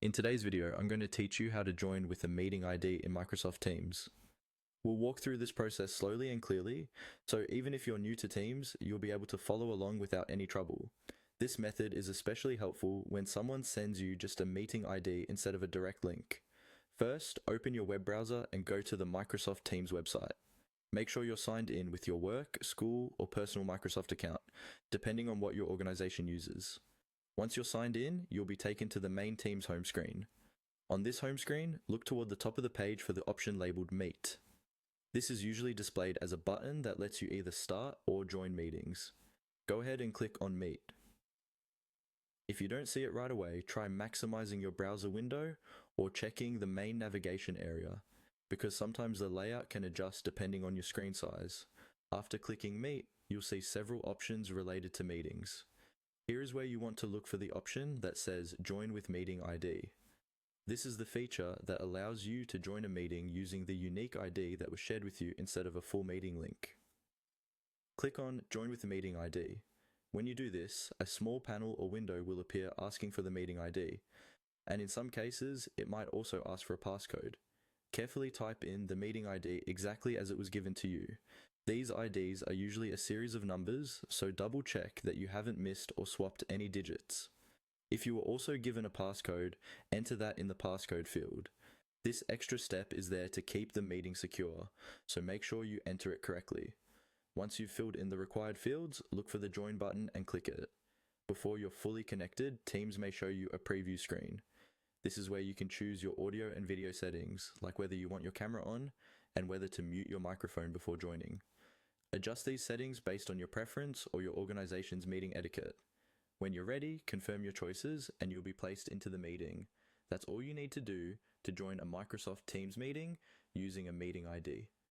In today's video, I'm going to teach you how to join with a meeting ID in Microsoft Teams. We'll walk through this process slowly and clearly, so even if you're new to Teams, you'll be able to follow along without any trouble. This method is especially helpful when someone sends you just a meeting ID instead of a direct link. First, open your web browser and go to the Microsoft Teams website. Make sure you're signed in with your work, school, or personal Microsoft account, depending on what your organization uses. Once you're signed in, you'll be taken to the main Teams home screen. On this home screen, look toward the top of the page for the option labeled Meet. This is usually displayed as a button that lets you either start or join meetings. Go ahead and click on Meet. If you don't see it right away, try maximizing your browser window or checking the main navigation area, because sometimes the layout can adjust depending on your screen size. After clicking Meet, you'll see several options related to meetings. Here is where you want to look for the option that says Join with Meeting ID. This is the feature that allows you to join a meeting using the unique ID that was shared with you instead of a full meeting link. Click on Join with the Meeting ID. When you do this, a small panel or window will appear asking for the meeting ID, and in some cases, it might also ask for a passcode. Carefully type in the meeting ID exactly as it was given to you. These IDs are usually a series of numbers, so double check that you haven't missed or swapped any digits. If you were also given a passcode, enter that in the passcode field. This extra step is there to keep the meeting secure, so make sure you enter it correctly. Once you've filled in the required fields, look for the join button and click it. Before you're fully connected, Teams may show you a preview screen. This is where you can choose your audio and video settings, like whether you want your camera on and whether to mute your microphone before joining. Adjust these settings based on your preference or your organization's meeting etiquette. When you're ready, confirm your choices and you'll be placed into the meeting. That's all you need to do to join a Microsoft Teams meeting using a meeting ID.